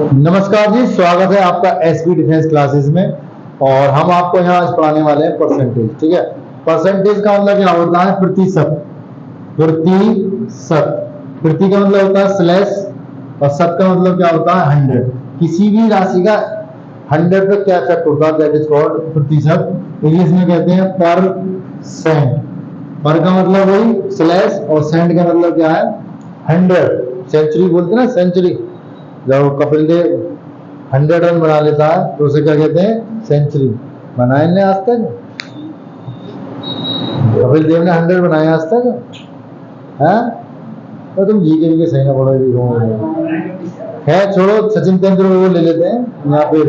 नमस्कार जी, स्वागत है आपका एसपी डिफेंस क्लासेस में। और हम आपको यहाँ आज पढ़ाने वाले हैं परसेंटेज। ठीक है, परसेंटेज का मतलब क्या होता है? प्रतिशत। प्रतिशत, प्रति का मतलब होता है स्लैश और शत का मतलब क्या होता है? 100। किसी भी राशि का 100 पे क्या इफेक्ट होता है? दैट इज कॉल्ड प्रतिशत। इंग्लिश में कहते हैं परसेंट। पर का मतलब वही स्लैश और सेंट का मतलब क्या है? 100। सेंचुरी बोलते हैं ना, सेंचुरी। जब कपिल देव 100 रन बना लेता है तो उसे क्या कहते हैं? सेंचुरी। बनाए ने आज तक? कपिल देव ने 100 बनाए आज तक? है तो तुम जी के सही ना पढ़ो। है छोड़ो, सचिन तेंदुलकर को ले लेते हैं या फिर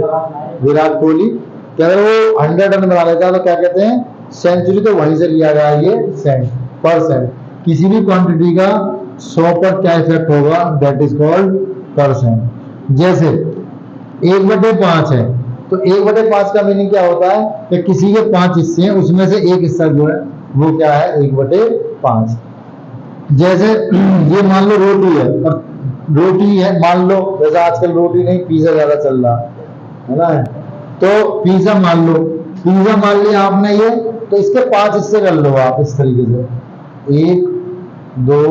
विराट कोहली। क्या अगर वो 100 रन बना लेता है तो क्या कहते हैं? सेंचुरी। तो वहीं से लिया गया ये सेंट, परसेंट। किसी भी क्वांटिटी का 100 पर क्या इफेक्ट होगा? That is called percent. जैसे 1/5 है तो 1/5 का मीनिंग क्या होता है? कि किसी के 5 हिस्से हैं, उसमें से एक हिस्सा जो है वो क्या है? 1/5। जैसे ये मान लो रोटी है, और रोटी है मान लो, जैसे आजकल रोटी नहीं पिज्जा ज्यादा चल रहा है ना, तो पिज्जा मान लो, पिज्जा मान लिया आपने ये, तो इसके 5 हिस्से कर लो आप इस तरीके से, 1 2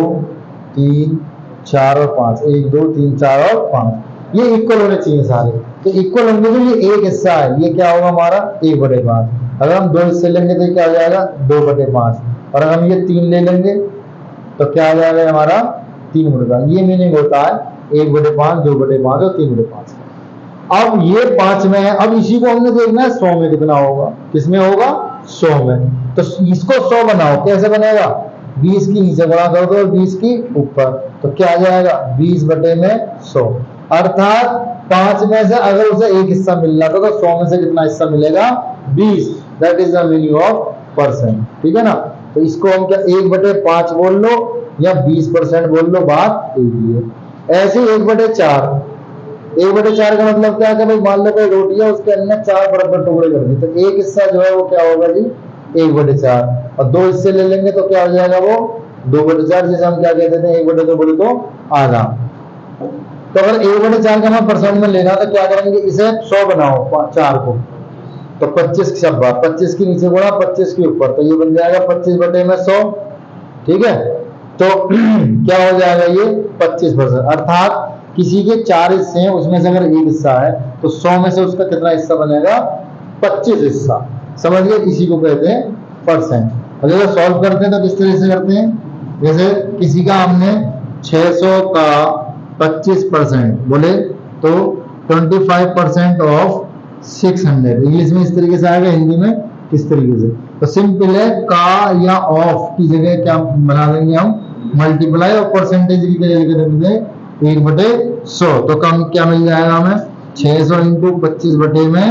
3 4 और 5, 1 2 3 4 और 5। ये इक्वल होने चाहिए सारे। तो इक्वल होंगे तो ये एक हिस्सा है, ये क्या होगा हमारा? 1/5। अगर हम 2 हिस्से लेंगे तो क्या हो जाएगा? 2/5। और अगर हम ये 3 ले लेंगे तो क्या आ जाएगा हमारा? 3/5। ये मीनिंग होता है 1/5, 2/5 और 3/5। अब ये 5 में है, अब इसी को हमने देखना है 100 में कितना होगा। किसमें होगा? 100 में। तो इसको 100 बनाओ, कैसे बनेगा? 20 की नीचे गुणा कर दो और 20 की ऊपर, तो क्या आ जाएगा? 20/100। अर्थात 5 में से अगर उसे एक हिस्सा मिल रहा था तो 100 में से कितना हिस्सा मिलेगा? 20। That is the meaning of percent. ठीक है ना? तो इसको हम क्या 1/5 बोल लो या 20% बोल लो, बात एक ही है। ऐसे 1/4, 1/4 का मतलब क्या है? कि भाई मान लो कोई रोटी है, उसके अंदर 4 बराबर टुकड़े कर दिए, तो एक हिस्सा जो है वो क्या होगा जी? 1/4। और 2 हिस्से ले लेंगे तो क्या हो जाएगा? वो 2/4, जिसे हम क्या कहते थे? 1/2 बोले तो आधा। तो अगर 1/4 का हमें परसेंट में लेना तो क्या करेंगे? इसे 100 बनाओ 4 को, तो 25 की शब्द, 25 के नीचे गुणा 25 के ऊपर, तो ये बन जाएगा 25/100। ठीक है, तो क्या हो जाएगा ये? 25%। अर्थात किसी के 4 हिस्से हैं, उसमें से अगर एक हिस्सा है तो 100 में से उसका कितना हिस्सा बनेगा? 25 हिस्सा। समझ गए? इसी को कहते हैं परसेंट। और जब सॉल्व करते हैं तो किस तरह से करते हैं? जैसे किसी का हमने 600 का 25% बोले तो 25% ऑफ 600। इंग्लिश में इस तरीके से आएगा, हिंदी में किस तरीके से? तो सिंपल है, का या ऑफ की जगह क्या बना देंगे हम? मल्टीप्लाई, और परसेंटेज की जगह लिख देंगे 1/100। तो कम क्या मिल जाएगा हमें? 600 इंटू 25/100,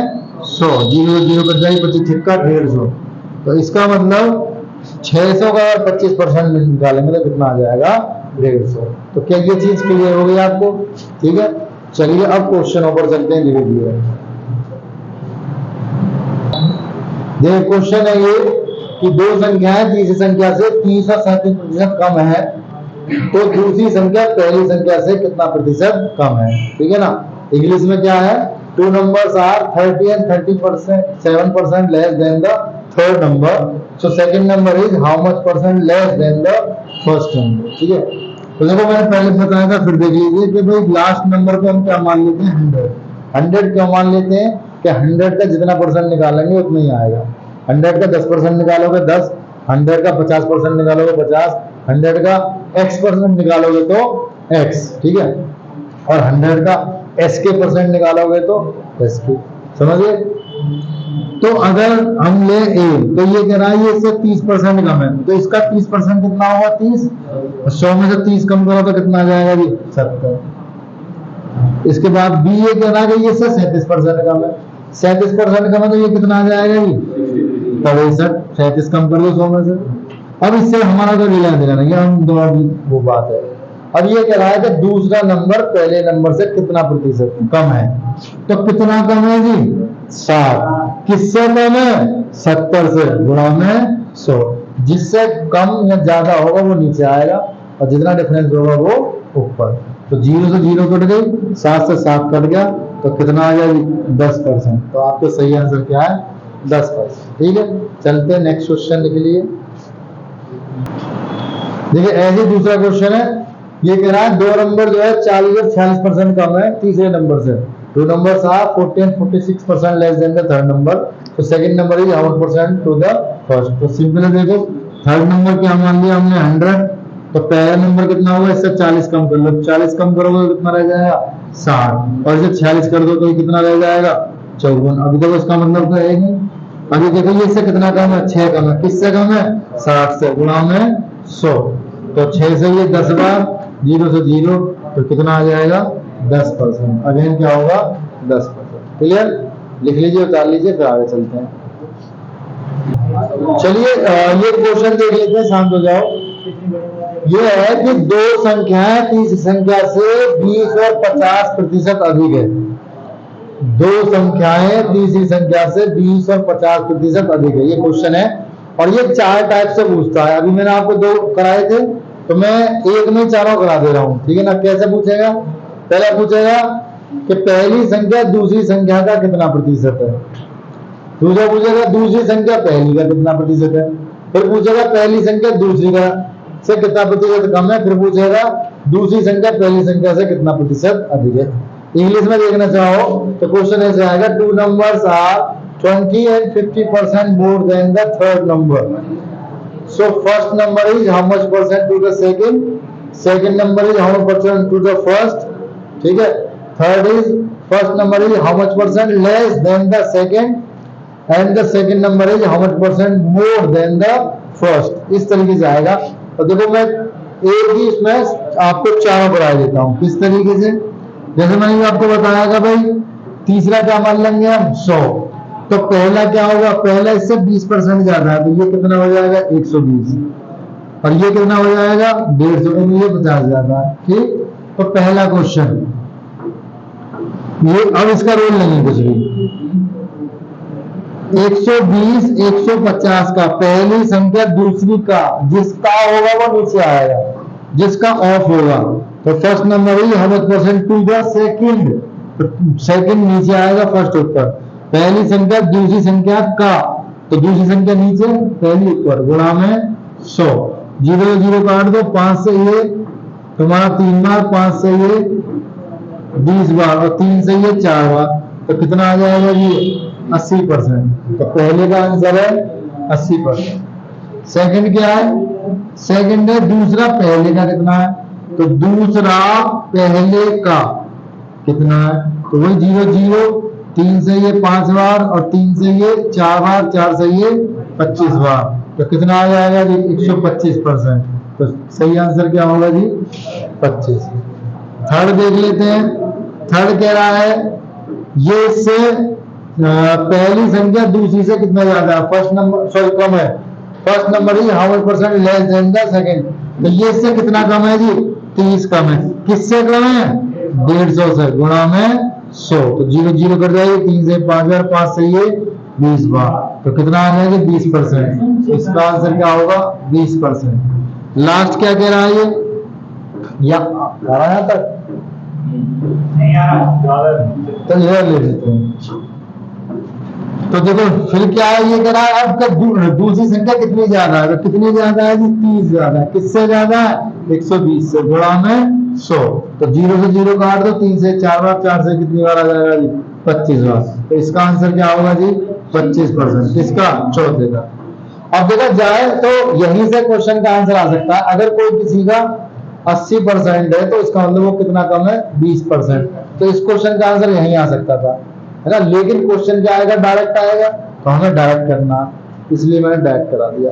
0 0 कट जाएगी, 25 छिक्का 150। तो इसका मतलब 600 का अगर 25% निकालेंगे तो कितना आ जाएगा? 150। तो क्या ये चीज क्लियर हो गई आपको? ठीक है, चलिए अब क्वेश्चनों पर चलते हैं धीरे धीरे। देखिए क्वेश्चन है ये कि दो संख्याएं तीसरी संख्या से 337% कम है, तो दूसरी संख्या पहली संख्या से कितना प्रतिशत कम है? ठीक है ना? इंग्लिश में क्या है? Two numbers are 30 and 37% less than the third number, so second number is how much percent less than the first number. ठीक है, तो देखो मैंने पहले बताया था, फिर देख लीजिए कि भाई लास्ट नंबर को हम क्या मान लेते हैं? 100। 100 क्यों मान लेते हैं? कि 100 का जितना परसेंट निकालेंगे उतना ही आएगा। 100 का 10% निकालोगे 10, 100 का 50% निकालोगे 50, 100 का x% निकालोगे तो x। ठीक है, और 100 का s के परसेंट निकालोगे तो s के। समझिए? तो अगर हम ले a, तो ये कह रहा है ये इससे 30% कम है, तो इसका 30% कितना होगा? 30। 100 में से 30 कम करो तो कितना आ जाएगा जी? 70। इसके बाद b ये कह रहा है कि ये इससे 37% कम है, 37% कम है, तो ये कितना आ जाएगा जी? 63। 37 कम कर दो 100 में से। अब इससे हमारा कोई लेना देना नहीं है, हम दोनों वो बात है। अब ये कह रहा है कि दूसरा नंबर पहले नंबर से कितना प्रतिशत कम है, तो कितना कम है जी? 60। किससे कम है? 70 से, गुणा में 100। जिससे कम या ज्यादा होगा वो नीचे आएगा और जितना डिफरेंस होगा वो ऊपर। तो 0 से 0 कट गई, 7 से 7 कट गया, तो कितना आ गया जी 10%। तो आपका सही आंसर क्या है 10%। ठीक है, चलते हैं नेक्स्ट क्वेश्चन के लिए। देखिए ऐसे दूसरा क्वेश्चन है, ये कह रहा है दो नंबर जो है 40 और 46% कम है तीसरे नंबर से। Two numbers are 40 and 46% less than the third number, तो second number is how percent to the first. तो सिंपल है, देखो थर्ड नंबर क्या मान लिया हमने 100, तो पहला नंबर कितना होगा, इससे 40 कम कर लो, 40 कम करोगे तो कितना रह जाएगा 60, और इसे 46 कर दो तो ये कितना रह जाएगा 54। अभी देखो इसका मतलब तो है नहीं, अभी देखो ये इससे कितना कम है 6 कम है, किससे कम है 60 से, गुणा में 100, तो 6 से ये 10 बार, 0 से 0, तो कितना आ जाएगा 10%। अगेन क्या होगा 10%। क्लियर, लिख लीजिए, उतार लीजिए, फिर आगे चलते हैं। चलिए ये क्वेश्चन देख लेते हैं, शांत हो जाओ। ये है कि दो संख्याएं तीसरी संख्या से 20 और 50% अधिक है। दो संख्याएं तीसरी संख्या से 20 और 50% अधिक है, ये क्वेश्चन है। और ये 4 टाइप से पूछता है। अभी मैंने आपको 2 कराए थे, तो मैं एक में चारों करा दे रहा हूं, ठीक है ना। कैसे पूछेगा, पहले पूछेगा कि पहली संख्या दूसरी संख्या का कितना प्रतिशत है, दूसरा पूछेगा दूसरी संख्या पहली का कितना प्रतिशत है, फिर पूछेगा पहली संख्या दूसरी का से कितना प्रतिशत कम है, फिर पूछेगा दूसरी संख्या पहली संख्या से कितना प्रतिशत अधिक है। इंग्लिश में देखना चाहो तो क्वेश्चन ऐसे आएगा, 2 numbers are 20 and 50% more than the third number. So first number is how much percent to the second, second number is how much percent to the first, ठीक है। Third is first number is how much percent less than the second, and the second number is how much percent more than the first। इस तरीके से आएगा। और देखो मैं एक ही इसमें आपको चारों बना देता हूं, किस तरीके से, जैसे मैंने आपको बताया था भाई तीसरा क्या मान लेंगे हम 100, तो पहला क्या होगा, पहला इससे 20% ज्यादा है, तो ये कितना हो जाएगा 120, और ये कितना हो जाएगा 150, तो ये 50 ज्यादा है। ठीक, तो पहला क्वेश्चन ये, अब इसका रोल नहीं है कुछ भी। 120 150 का पहली संख्या दूसरी का जिसका होगा वो नीचे आएगा, जिसका ऑफ होगा। तो first number he how much percent to the second, second नीचे आएगा, फर्स्ट ऊपर। पहली संख्या दूसरी संख्या का, तो दूसरी संख्या नीचे पहली ऊपर, गुणा में 100, 0 0 काट दो, 5 से ये तुम्हारा 3 बार, 5 से ये 20 बार, और 3 से ये 4 बार, तो कितना आ जाएगा ये 80%। तो पहले का आंसर है 80%। सेकंड क्या है, सेकंड है दूसरा पहले का कितना है, तो दूसरा पहले का कितना है, तो वही 0 0, 3 से ये 5 बार, और 3 से ये 4 बार, 4 से ये 25 बार, तो कितना आ जाएगा जी 125%। तो सही आंसर क्या होगा जी 25। थर्ड देख लेते हैं। थर्ड कह रहा है ये से पहली संख्या दूसरी से कितना ज्यादा है, फर्स्ट नंबर सॉरी कम है, first number is how much percent less than the second, तो ये इससे कितना कम है जी 30 कम है। किससे कम है 150 से, गुणा में 100, तो 0 0 कर जाएगी, 3 से 5 बार, 5 से ये 20 बार, तो कितना आ जाएगा 20%। इसका आंसर क्या होगा 20%। लास्ट क्या कह रहा है ये, या आ रहा है तक तो ये ले लेते हैं। तो देखो फिर क्या है, ये कह रहा है अब दूसरी संख्या कितनी ज्यादा है, तो कितनी ज्यादा है जी 30 ज्यादा है। किससे ज्यादा है 120 से, गुणा में 100, तो 0 से 0 काट दो, 3 से 4 बार, 4 से कितनी बार आ जाएगा जी 25 बार, तो इसका आंसर क्या होगा जी 25%। किसका, चौथे का। अब देखा जाए तो यहीं से क्वेश्चन का आंसर आ सकता है। अगर कोई किसी का 80% है तो इसका मतलब वो कितना कम है 20%, तो इस क्वेश्चन का आंसर यहीं आ सकता था, है ना। लेकिन क्वेश्चन क्या आएगा, डायरेक्ट आएगा, तो हमें डायरेक्ट करना, इसलिए मैंने डायरेक्ट करा दिया।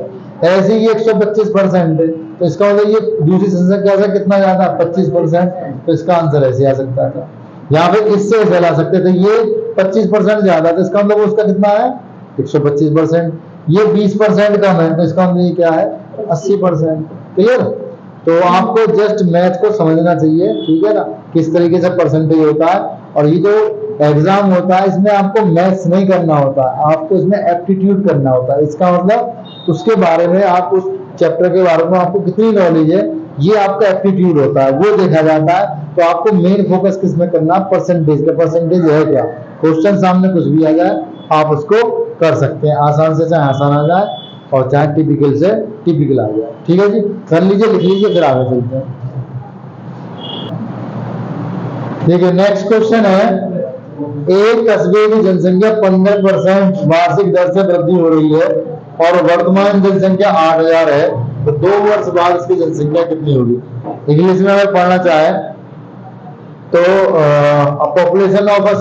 ऐसे ही 125% है, तो इसका मतलब ये दूसरी संख्या से कितना ज्यादा 25%, तो इसका आंसर ऐसे आ सकता था। यहाँ पे इससे फैला सकते थे, ये 25% ज्यादा, तो इसका मतलब उसका कितना है 125%, ये 20% कम है, तो इसका मतलब ये क्या है 80%। क्लियर। तो आपको जस्ट मैथ को समझना चाहिए, ठीक है ना, किस तरीके से परसेंटेज होता है। और ये जो एग्जाम होता है इसमें आपको मैथ्स नहीं करना होता, आपको इसमें एप्टीट्यूड करना होता है। इसका मतलब उसके बारे में, आप उस चैप्टर के बारे में आपको कितनी नॉलेज है ये आपका एप्टीट्यूड होता है, वो देखा जाता है। तो आपको मेन फोकस किस में करना, परसेंटेज का। परसेंटेज है क्या, क्वेश्चन सामने कुछ भी आ जाए आप उसको कर सकते हैं आसान से, चाहे आसान आ जाए और चाहे टिपिकल से टिपिकल आ जाए। ठीक है जी, कर लीजिए, लिख लीजिए, फिर आगे चलते हैं। देखिए नेक्स्ट क्वेश्चन है, एक कस्बे की जनसंख्या 15% वार्षिक दर से वृद्धि हो रही है और वर्तमान जनसंख्या 8000 है, तो 2 वर्ष बाद इसकी जनसंख्या कितनी होगी। इंग्लिश में अगर पढ़ना चाहे तो पॉपुलेशन ऑफ अ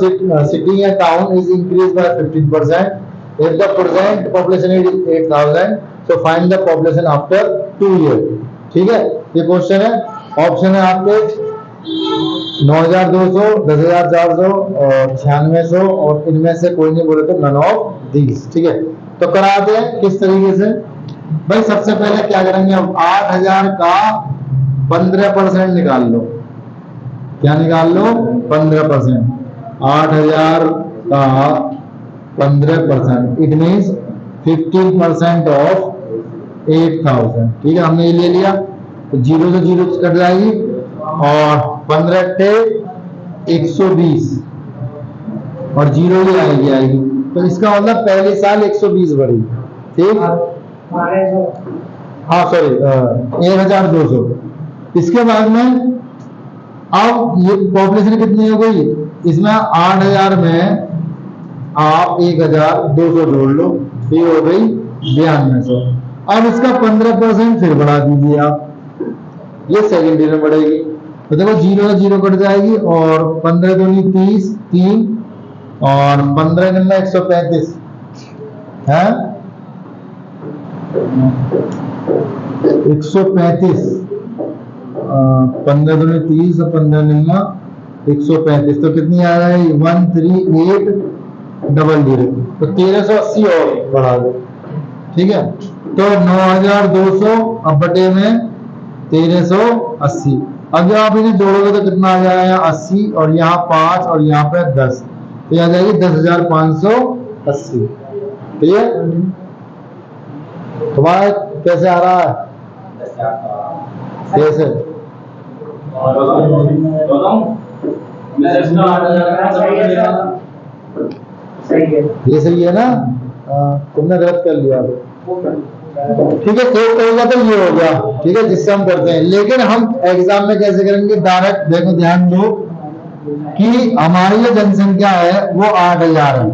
सिटी या town is increase by 15%। If the present population is 8000, so find the population after 2 year. ठीक है, ये क्वेश्चन है। ऑप्शन है आपके 9200, 10400 और 9600, और इनमें से कोई नहीं बोले तो नन ऑफ दीज। ठीक है, तो कराते हैं किस तरीके से। भाई सबसे पहले क्या करेंगे, अब 8000 का 15% निकाल लो। क्या निकाल लो, 15%। 8000 का 15%, इट मीन्स 15% ऑफ 8000। ठीक है, हमने ये ले लिया, तो जीरो से जीरो कट जाएगी और 15 टे 120 और जीरो ही आएगी। तो इसका मतलब पहले साल 120 बढ़ी। ठीक, हाँ सॉरी 1200। इसके बाद में अब ये पॉपुलेशन कितनी हो गई, इसमें 8000 में आप 1200 जोड़ लो, ये हो गई 9200। अब इसका 15% फिर बढ़ा दीजिए आप, ये सेकेंडरी में बढ़ेगी। तो देखो जीरो से जीरो कट जाएगी और 15 दूनी 30, 3 और 15 गन्ना 135 है 135। 15 दूनी 30 और 15 गन्ना 135, तो कितनी आ रहा है 13800। तो 1380 और बढ़ा दो। ठीक है, तो 9200 अब बटे में 1380। अब जब आप इन्हें जोड़ोगे तो कितना आ जाएगा 80 और यहाँ 5 और यहाँ पे 10, तो आ जाएगी 10,580। ठीक है, तुम्हारा कैसे आ रहा है, कैसे ये सही है ना, तुमने गलत कर लिया। ठीक है, एक करेगा तो ये हो गया। ठीक है, जिससे हम करते हैं, लेकिन हम एग्जाम में कैसे करेंगे, डायरेक्ट। देखो ध्यान दो कि हमारी जो जनसंख्या है वो 8000 है,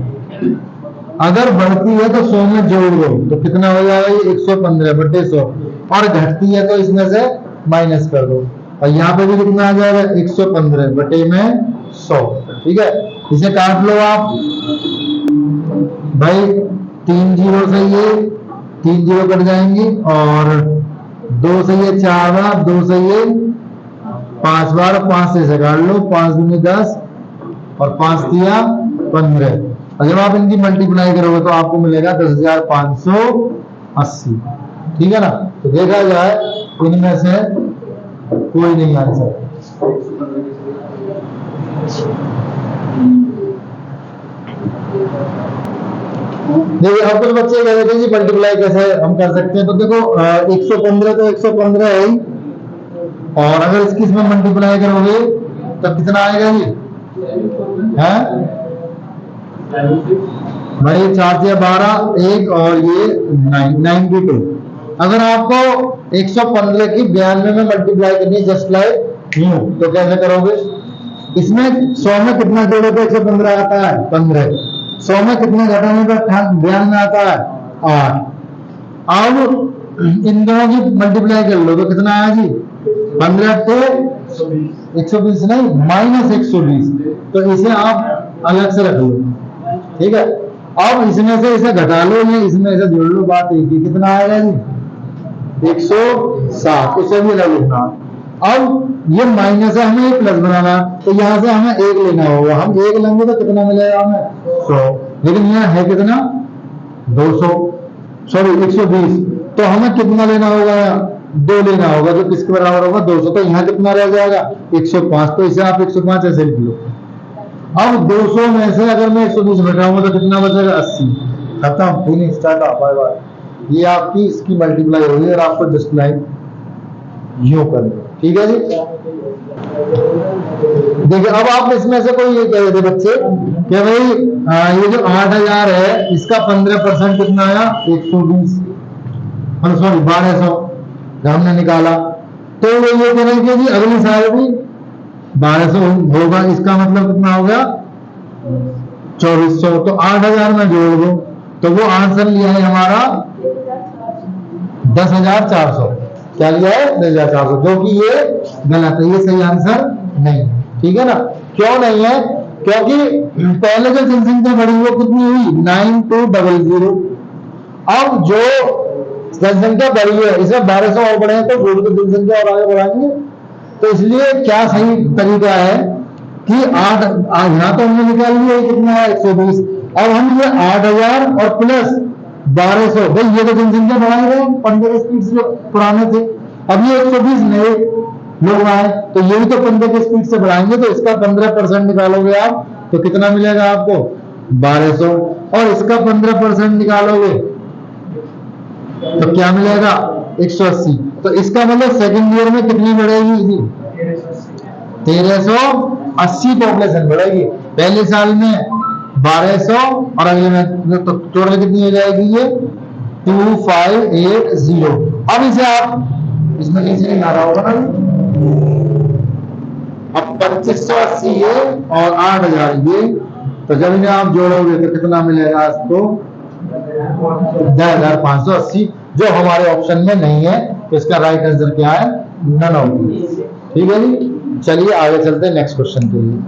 अगर बढ़ती है तो 100 में जोड़ दो तो कितना हो जाएगा, ये 115 बटे 100, और घटती है तो इसमें से माइनस कर दो, और यहाँ पे भी कितना आ जाएगा 115 बटे में 100। ठीक है, इसे काट लो आप भाई, 3 जीरो से ये 3 जीरो कट जाएंगे और 2 से ये 4 बार, 2 से ये 5 बार, 5 से काट लो, 5 दूनी 10 और 5 दिया 15। और जब आप इनकी मल्टीप्लाई करोगे तो आपको मिलेगा 10,580। ठीक है ना, तो देखा जाए इनमें से कोई नहीं आंसर। देखिए अब कुछ बच्चे कह रहे थे जी मल्टीप्लाई कैसे हम कर सकते हैं, तो देखो 115 तो 115 है ही, और अगर इसकी इसमें मल्टीप्लाई करोगे तो कितना आएगा जी, है भाई 4 से 12 1 और ये 92। अगर आपको 115 की 92 में मल्टीप्लाई करनी है जस्ट लाइक न्यू, तो कैसे करोगे, इसमें 100 में कितना जोड़े तो 115 आता है 15, 100 में कितने घटाने पर 92 आता है 8। अब इन दोनों की मल्टीप्लाई कर लो तो कितना आया जी 15 से 120 नहीं -120, तो इसे आप अलग से रख लो। ठीक है, अब इसमें से इसे घटा लो, ये इसमें से जोड़ लो, बात एक ही, कितना आएगा जी 107, इसे भी अलग लिखना। अब ये माइनस है, हमें एक प्लस बनाना, तो यहाँ से हमें एक लेना होगा, हम एक लेंगे तो कितना मिलेगा हमें 100, लेकिन यहाँ है कितना 200 सॉरी 120, तो हमें कितना लेना होगा, 2 लेना होगा, जो किसके बराबर होगा 200, तो यहाँ कितना रह जाएगा 105, तो इसे आप 105 ऐसे लिख लो। अब 200 में से अगर मैं 120 घटाऊंगा तो कितना बचेगा 80, खत्म, फिनिश, टाटा बाय बाय। ये आपकी इसकी मल्टीप्लाई होगी और आपको जस्ट लाइक यूं कर लो, ठीक है जी। देखिए अब आप इसमें से कोई ये कह रहे थे बच्चे कि भाई ये जो 8,000 है इसका 15% कितना आया, 120, सॉरी 1200 हमने निकाला। तो वो ये कह रहे हैं कि जी अगली साल भी 1200 होगा, इसका मतलब कितना हो गया 2400। तो 8,000 में जोड़ दो तो वो आंसर लिया है हमारा 10,400। क्या लिया है 10,400, जो कि ये गलत है, ये सही आंसर नहीं है, ठीक है ना। क्यों नहीं है, क्योंकि पहले जो जनसंख्या बढ़ी वो कितनी हुई 9200। अब जो जनसंख्या बढ़ी है इसमें 1200 और बढ़े हैं तो वो भी तो जनसंख्या और आगे बढ़ाएंगे। तो इसलिए क्या सही तरीका है कि 8 यहाँ तो हमने निकाल लिया कितना है 120, अब हम ये 8,000 और प्लस 1200, भाई ये तो जनसंख्या बढ़ा रहे हैं 15 स्पीड से पुराने थे, अब ये 120 नए लोग आए तो ये भी तो 15 की स्पीड से बढ़ाएंगे, तो इसका 15% निकालोगे आप तो कितना मिलेगा आपको 1200, और इसका 15% निकालोगे तो क्या मिलेगा 180। तो इसका मतलब सेकंड ईयर में कितनी बढ़ेगी 1380 पॉपुलेशन बढ़ेगी, पहले साल में 1200 और अगले में तो टोटल कितनी हो जाएगी ये 2580। अब इसे आप इसमें कैसे नहीं आ रहा होगा ना, अब 2580 ये और 8,000 ये, तो जब इन्हें आप जोड़ोगे तो कितना मिलेगा आपको 10,580, जो हमारे ऑप्शन में नहीं है। तो इसका राइट आंसर क्या है नन ऑफ दिस, ठीक है जी। चलिए आगे चलते हैं नेक्स्ट क्वेश्चन के लिए।